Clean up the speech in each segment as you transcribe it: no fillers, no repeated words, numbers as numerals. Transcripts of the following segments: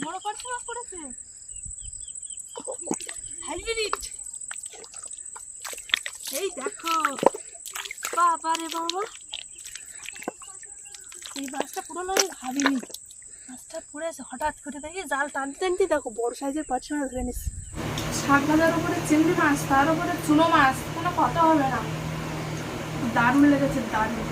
বড় পার্শে মাছ পড়েছে, হাইব্রিড। এই দেখো বাবা রে বাবা, এই মাছটা পুরো আমি ভাবিনি মাছটা পড়েছে। হঠাৎ করে দেখি জাল টানতে টানতে দেখো বড় সাইজের পার্শে মাছ ধরে নিচ্ছে। শাক ভাজার উপরে চিংড়ি মাছ, তার উপরে চুনো মাছ, কোনো কথা হবে না। দারুণ লেগেছে, দারুণ।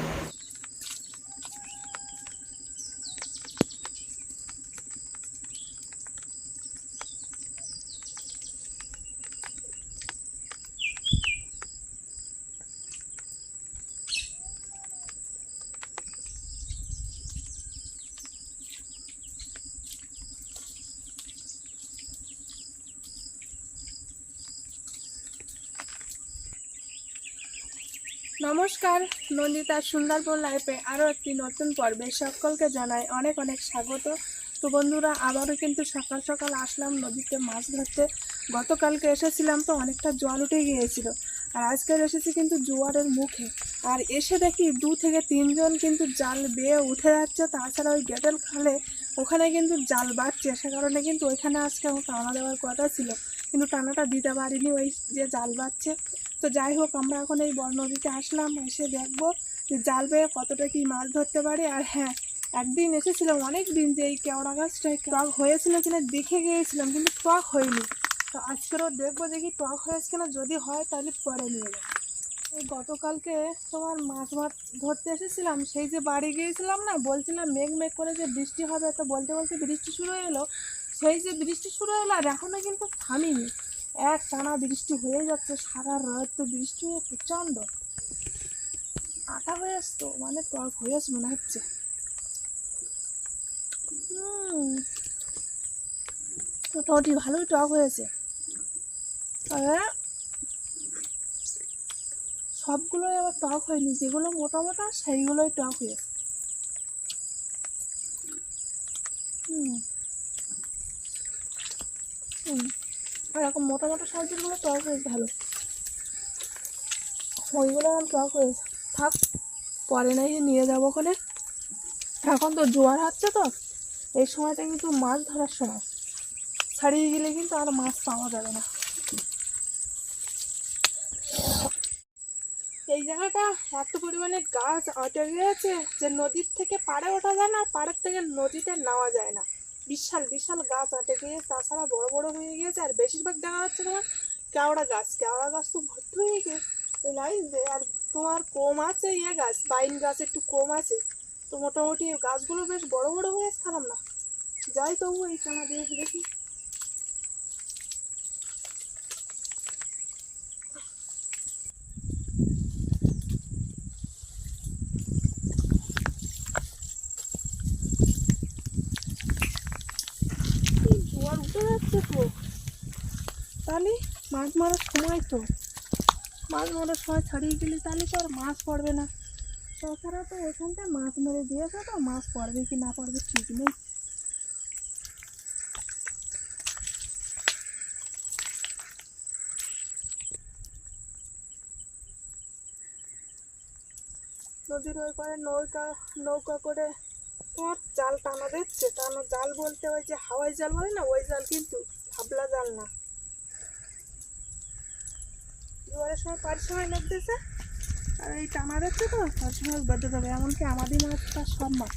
নমস্কার, নন্দিতার সুন্দরবন লাইফে আরও একটি নতুন পর্বে সকলকে জানাই অনেক অনেক স্বাগত। তো বন্ধুরা, আবারও কিন্তু সকাল সকাল আসলাম নদীতে মাছ ধরতে। গতকালকে এসেছিলাম তো অনেকটা জল উঠে গিয়েছিল, আর আজকের এসেছি কিন্তু জোয়ারের মুখে। আর এসে দেখি 2 থেকে 3 জন কিন্তু জাল বেয়ে উঠে যাচ্ছে। তাছাড়া ওই গেটেল খালে ওখানে কিন্তু জাল বাড়ছে, সে কারণে কিন্তু ওইখানে আজকে আমার টানা দেওয়ার কথা ছিল, কিন্তু টানাটা দিতে পারিনি ওই যে জাল বাড়ছে। তো যাই হোক, আমরা এখন এই বড় নদীতে আসলাম, এসে দেখবো যে জাল বেয়ে কতটা কি মাছ ধরতে পারি। আর হ্যাঁ, একদিন এসেছিলাম অনেক দিন, যে এই কেওড়া গাছটায় টক হয়েছিল কিনা দেখে গিয়েছিলাম, কিন্তু টক হয়নি। তো আজকেরও দেখবো দেখি টক হয়েছে কিনা, যদি হয় তাহলে পরে নিয়ে যাবো। এই গতকালকে তোমার মাছ ধরতে এসেছিলাম, সেই যে বাড়ি গিয়েছিলাম না, বলছিলাম মেঘ মেঘ করে যে বৃষ্টি হবে, তো বলতে বলতে বৃষ্টি শুরু হয়ে এলো। সেই যে বৃষ্টি শুরু হলো আর এখনও কিন্তু থামিনি, এক টানা বৃষ্টি হয়ে যাচ্ছে, সারা রাত তো বৃষ্টি হয়ে প্রচণ্ড আটা হয়ে আসতো, মানে টক হয়ে আস মনে হচ্ছে। মোটামুটি ভালোই টক হয়েছে, তবে সবগুলোই আবার টক হয়নি, যেগুলো মোটা মোটা সেইগুলোই টক হয়েছে। এরকম মোটা মোটা সাইজেরগুলো টক হয়েছে ভালো, ওইগুলো আমার টক হয়েছে। থাক, পরে নাই নিয়ে যাবো ওখানে। এখন তো জোয়ার হচ্ছে, তো এই সময়টা কিন্তু মাছ ধরার সময়, ছাড়িয়ে গেলে কিন্তু আর মাছ পাওয়া যাবে না। এই জায়গাটা এত পরিমাণে গাছ আটে গিয়েছে যে নদীর থেকে পাড়ে ওঠা যায় না, আর পাড়ের থেকে নদীতে নামা যায় না। বিশাল বিশাল গাছ আটে গিয়ে, তাছাড়া বড় বড় হয়ে গিয়েছে। আর বেশিরভাগ দেখা যাচ্ছে তোমার কেওড়া গাছ, কেওড়া গাছ তো ভর্তি হয়ে গিয়ে লাইছে। আর তোমার কম আছে গাছ, পাইন গাছ একটু কম আছে। তো মোটামুটি গাছগুলো বেশ বড় বড় হয়েছে, খারাপ না। যাই তবু এই টানা দিয়ে দেখি। জোয়ার উঠে যাচ্ছে তো, তাহলে মাছ মারার সময়, তো মাছ মারার সময় ছাড়িয়ে গেলে তাহলে তো আর মাছ পড়বে না। তাছাড়া তো ওখানটায় মাছ মেরে দিয়েছে, তো মাছ পড়বে কি না পড়বে ঠিক নেই। নদীর ওই পারে নৌকা করে তোমার জাল টানা দিচ্ছে। টানা জাল বলতে ওই যে হাওয়াই জাল বলে না, ওই জাল, কিন্তু ভাবলা জাল না। জোয়ারের সময় পার সময় লোক দিয়েছে, আর এই টানা দিচ্ছে, তো তার সময় বেঁধে দেবে। এমনকি আমাদের মাছ তার সব মাছ।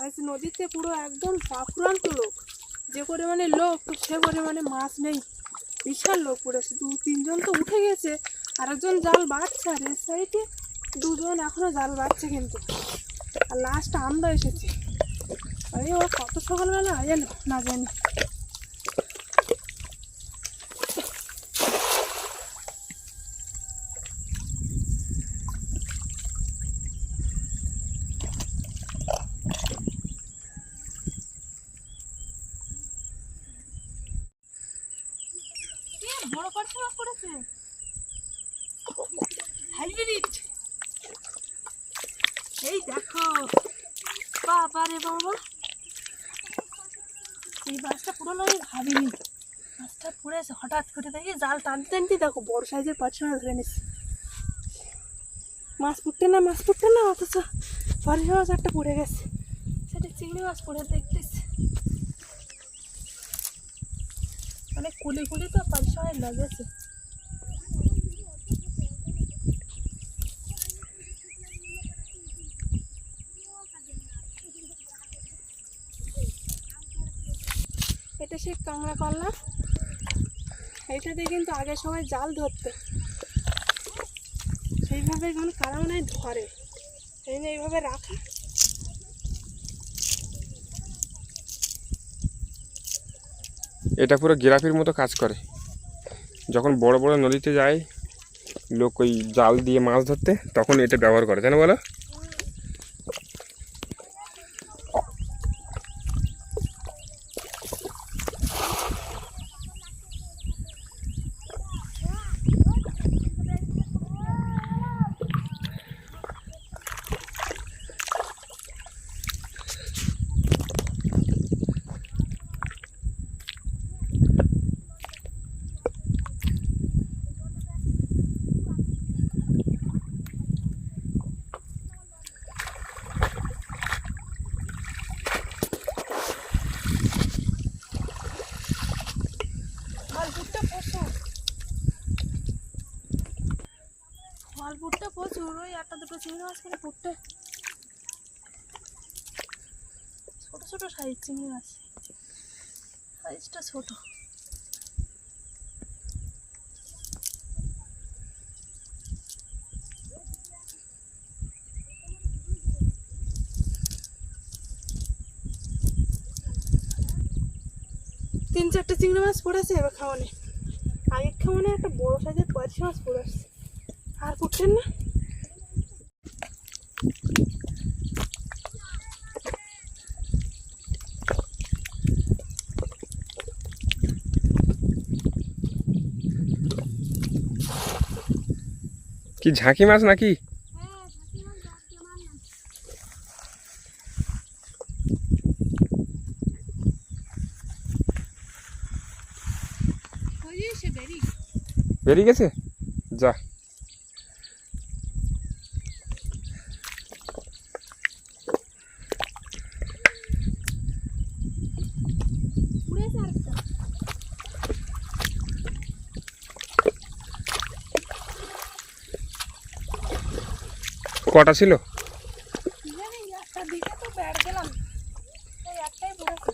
আজ নদীতে পুরো একদম অক্রান্ত লোক, যে পরিমাণে লোক, তো সে পরিমাণে মাছ নেই। বিশাল লোক পড়েছে, 2-3 জন তো উঠে গেছে, আর একজন জাল বাড়ছে, আর এর সাইডে 2 জন এখনো জাল বাড়ছে কিন্তু। আর লাস্ট আমরা এসেছি। আরে ও কত সকালবেলা জানো না জানি। বড় পার্শে মাছ পড়েছে, হাইব্রিড। এই দেখো বাবা রে বাবা, এই মাছটা পুরো আমি ভাবিনি মাছটা পড়েছে। হঠাৎ করে দেখি জাল টানতে টানতে দেখো বড় সাইজের পার্শে মাছ ধরে নিচ্ছি। মাছ পড়তে না অথচ পার্শে মাছ একটা পড়ে গেছে, সেটা চিংড়ি মাছ পড়ে দেখতেছি। অনেক কুলি তো পার্শে মাছ লাগেছে। এটা সে কাঁকড়া কল্লা, এইটাতে কিন্তু আগে সবাই জাল ধরতো, সেইভাবে এখন কারা মনে হয় ধরে, এই জন্য এইভাবে রাখা। এটা পুরো গেরাপির মতো কাজ করে। যখন বড় বড় নদীতে যায় লোক ওই জাল দিয়ে মাছ ধরতে, তখন এটা ব্যবহার করে, তাই না বলো? ফলপুরটা প্রচুর, ওই একটা দুটো চিংড়ি মাছ করে পুরতে, ছোট ছোট সাইজ চিংড়ি মাছ, সাইজটা ছোট। তিন চারটে চিংড়ি মাছ পড়েছে এবার খাওয়ানে। আগের খাওয়ানে একটা বড় সাইজের পার্শে মাছ পড়ে আসছে, আর পড়ছেন না। কি ঝাঁকি মাছ নাকি? বেরিয়ে গেছে যা। কটা ছিল? একটা দিকে তো ব্যাট গেলাম, একটাই পড়েছে।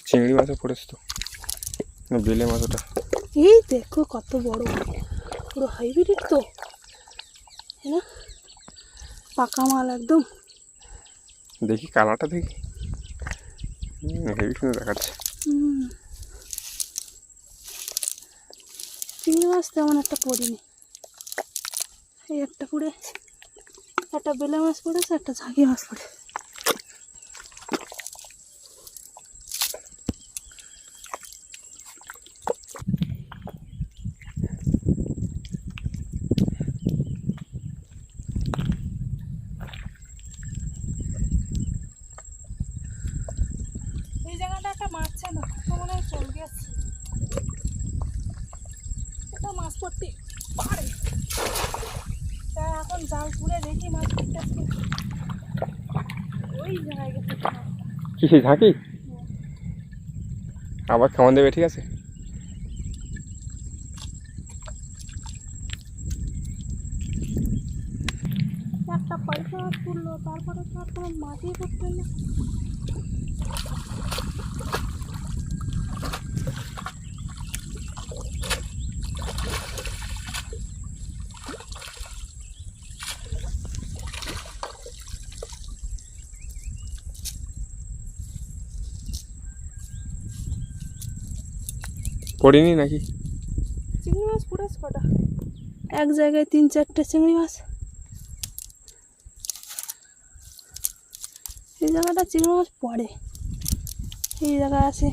চিংড়ি মাছও পড়েছে তো, বেলে মাছ ওটা। এই দেখো কত বড়, পুরো হাইব্রিড তো, না পাকা মাল একদম। দেখি কালারটা দেখি, হেভি সুন্দর দেখাচ্ছে। চিংড়ি মাছ তেমন একটা পড়িনি, এই একটা পড়ে, একটা বেলে মাছ পড়েছে, একটা ঝাঁকি মাছ পড়ে। এই জায়গাটা একটা মাছ ছিল, মনে হয় চল গেছে। এটা মাছ পড়তে পারে, তা এখন জাল তুলে দেখি মাছ পড়তেছে। ওই জায়গায় গেছে কি সেই ঝাঁকি? আবার খাওয়ান দেবে, ঠিক আছে? একটা পয়সা মাছ পড়লো, তারপরে তো আর কোনো মাছই পড়ছে না। পড়িনি নাকি? চিংড়ি মাছ পড়েছে কটা, এক জায়গায় 3-4টে চিংড়ি মাছ। এই জায়গাটা চিংড়ি মাছ পড়ে, এই জায়গায় আছে।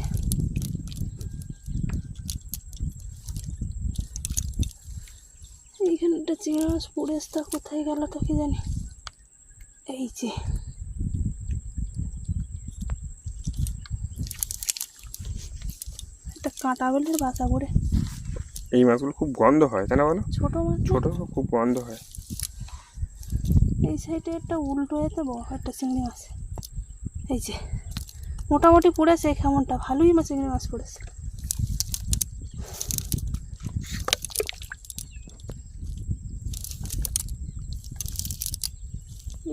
এইখানে একটা চিংড়ি মাছ পড়েছে, তা কোথায় গেল তো কি জানি। এই যে একটা কাঁটা বেলের বাঁচা পড়ে। এই মাছগুলো খুব গন্ধ হয় তাই না বলো? ছোট মাছ না? ছোট খুব গন্ধ হয়। এই সাইডে একটা উল্টো এতে বড় একটা চিংড়ি মাছ। এই যে মোটামুটি পড়েছে, এই খামনটা ভালোই মাছ, চিংড়ি মাছ পড়েছে।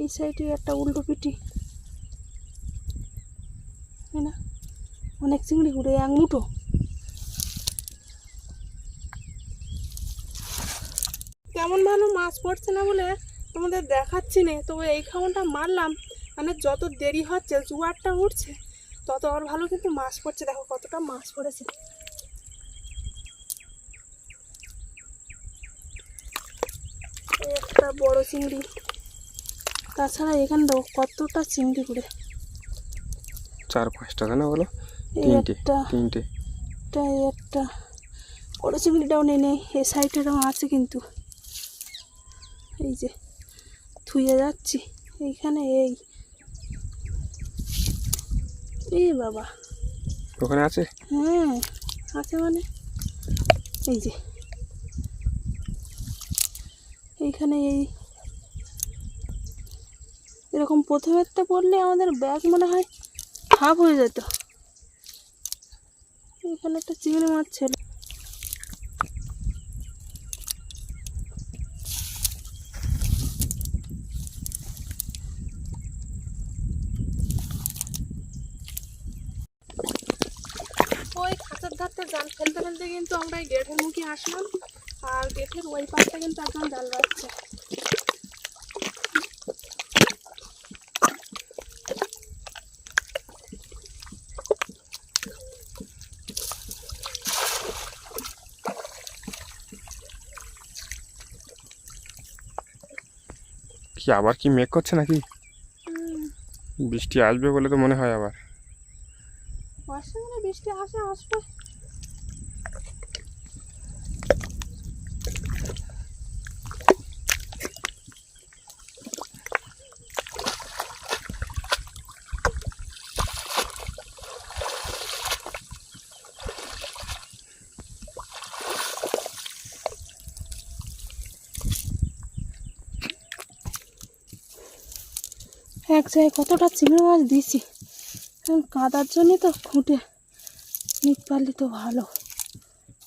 এই সাইডে একটা উল্টো পিটি, না অনেক চিংড়ি ঘুরে এক মুঠো। তেমন ভালো মাছ পড়ছে না বলে তোমাদের দেখাচ্ছি না, তবে এই খামনটা মারলাম, মানে যত দেরি হচ্ছে জোয়ারটা উঠছে তত আর ভালো কিন্তু মাছ পড়ছে। দেখো কতটা মাছ পড়েছে। এই একটা বড় চিংড়ি, তাছাড়া এখানে দেখো কতটা চিংড়ি ঘুরে। 4-5টা তাই না বলো? এই তিনটে একটা, তিনটে একটা বড় চিংড়িটাও নেই, এই সাইডেরও আছে কিন্তু। এই যে থুয়ে যাচ্ছি এইখানে, এই বাবা ওখানে আছে। হ্যাঁ আছে মানে, এই যে এইখানে এরকম প্রথমেরটা পড়লে আমাদের ব্যাগ মনে হয় হাফ হয়ে যেত। এখানে একটা চিংড়ি মাছ ছিল। ওই খাঁচার ধারটা জাল ফেলতে ফেলতে কিন্তু আমরা এই গেটের মুখে আসলাম, আর গেটের ওই পাশটা কিন্তু একদম জাল বাজছে। কি আবার কি মেঘ করছে নাকি? বৃষ্টি আসবে বলে তো মনে হয় আবার। আসছে মানে বৃষ্টি আসবে। এক জায়গায় কতটা চিংড়ি মাছ দিয়েছি, এখন কাদার জন্যই তো খুঁটে নিতে পারলে তো ভালো,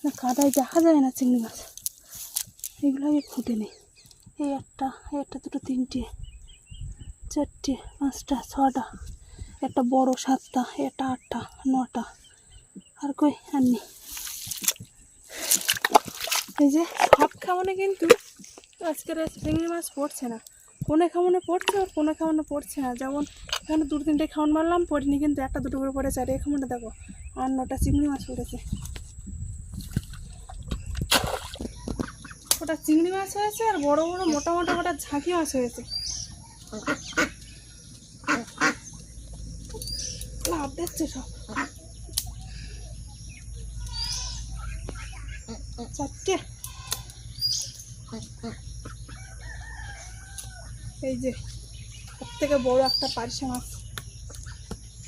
না কাদায় দেখা যায় না চিংড়ি মাছ, এগুলো আগে খুঁটে নিই। এই একটা, দুটো, 3টে, 4টে, 5টা, 6টা, একটা বড় 7টা, এটা 8টা, 9টা, আর কই আর নেই। এই যে সব খামনে কিন্তু আজকের চিংড়ি মাছ পড়ছে না, কোনে খামনে পড়ছে আর কোনে খামনে পড়ছে না। যেমন এখানে 2-3টে খামন মারলাম, পড়িনি কিন্তু 1-2 করে পড়েছে। আর এই খামনটা দেখো 8-9টা চিংড়ি মাছ পড়েছে। ওটা চিংড়ি মাছ হয়েছে, আর বড় বড় মোটা মোটা ওটা ঝাঁকি মাছ হয়েছে। লাভ দেখছে সব। 4টে। এই যে সব থেকে বড় একটা পার্শে মাছ।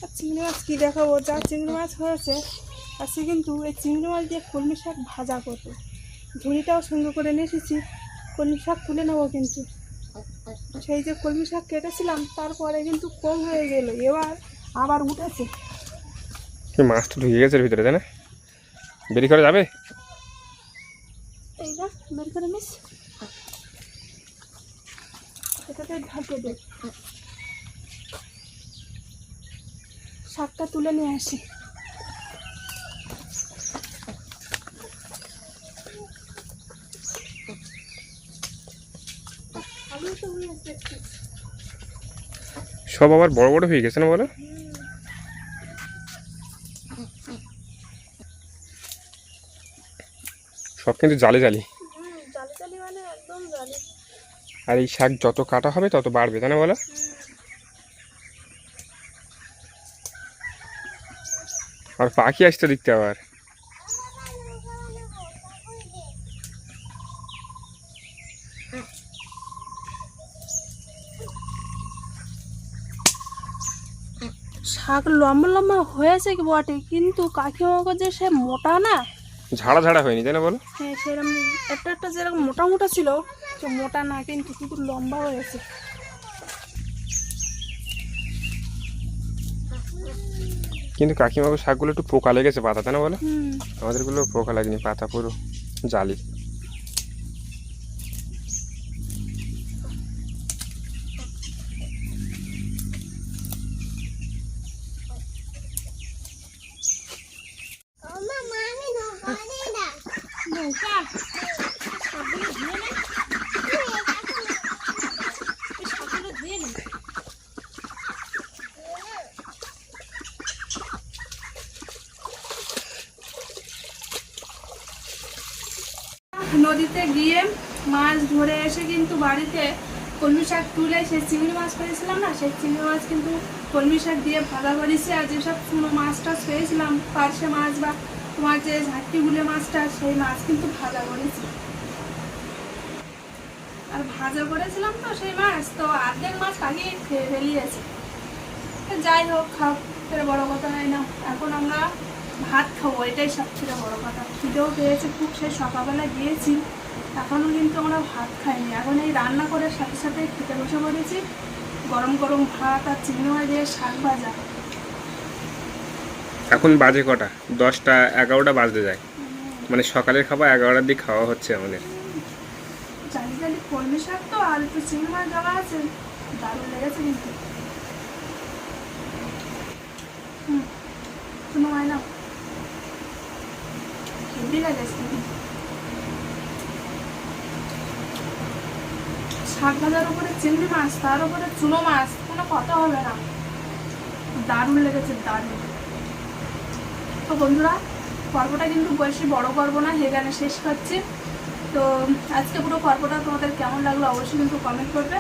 আর চিংড়ি মাছ কী দেখাবো, যা চিংড়ি মাছ হয়েছে আজকে কিন্তু এই চিংড়ি মাছ দিয়ে কলমি শাক ভাজা করবো। ঝুড়িটাও সঙ্গে করে নিয়ে এসেছি, কলমি শাক তুলে নেবো। কিন্তু সেই যে কলমি শাক কেটেছিলাম তারপরে কিন্তু কম হয়ে গেল, এবার আবার উঠেছে। মাছটা ঢুকে গেছে ভিতরে তাই না? বেরি করা যাবে? এই না বের করে নিস, এটাতে ঢাকে দে। শাকটা তুলে নিয়ে আসি। সব আবার বড় বড় হয়ে গেছে না বলো? সব কিন্তু জালি জালি। জালি জালি মানে একদম জালি। আর এই শাক যত কাটা হবে তত বাড়বে, তাই না বলো? আর পাখি আসতে দেখতে আবার। শাক লম্বা লম্বা হয়েছে কি বটে, কিন্তু কাকিমাকে যে সে মোটা না, ঝাড়া ঝাড়া হয়নি, তাই না বলো? হ্যাঁ সেরকম একটা একটা যেরকম মোটা মোটা ছিল, তো মোটা না কিন্তু কিন্তু লম্বা হয়েছে। কিন্তু কাকিমাকে শাকগুলো একটু পোকা লেগেছে পাতা, তাই না বলো? হুম। আমাদেরগুলো পোকা লাগেনি, পাতা পুরো জালি। নৌকা শাকগুলো ধুয়ে নে, শাকগুলো ধুয়ে নে। নদীতে গিয়ে মাছ ধরে এসে কিন্তু বাড়িতে কলমি শাক তুলে সেই চিংড়ি মাছ পেয়েছিলাম না, সেই চিংড়ি মাছ কিন্তু কলমি শাক দিয়ে ভাজা করেছি। আর যেসব চুনো মাছটা পেয়েছিলাম, পার্শে মাছ বা তোমার যে ঝাঁকি গুলে মাছটা, সেই মাছ কিন্তু ভাজা করেছি। আর ভাজা করেছিলাম তো সেই মাছ, তো অর্ধেক মাছ কাকিয়ে খেয়ে ফেলিয়েছে। যাই হোক, খাও, সেটা বড় কথা হয় না। এখন আমরা ভাত খাবো, এটাই সবথেকে বড় কথা। খিদেও পেয়েছে খুব, সেই সকালবেলা গিয়েছি, এখনও কিন্তু আমরা ভাত খাইনি। এখন এই রান্না করার সাথে সাথে খেতে বসে পড়েছি, গরম গরম ভাত আর চিংড়ি মাছ দিয়ে শাক ভাজা। এখন বাজে কটা? 10টা 11টা বাজতে যায়, মানে সকালের খাবার 11টার দিকে খাওয়া হচ্ছে আমাদের। জালি জালি কলমি শাক তো আর একটু চিংড়ি মাছ দেওয়া আছে, দারুণ লেগেছে কিন্তু। শুনো হয় না, হেভি লেগেছে কিন্তু। শাক ভাজার উপরে চিংড়ি মাছ, তার উপরে চুনো মাছ, কোনো কথা হবে না। দারুণ লেগেছে, দারুণ। তো বন্ধুরা, পর্বটা কিন্তু বেশি বড় করবো না, এখানে শেষ করছি। তো আজকে পুরো পর্বটা তোমাদের কেমন লাগলো অবশ্যই কিন্তু কমেন্ট করবে।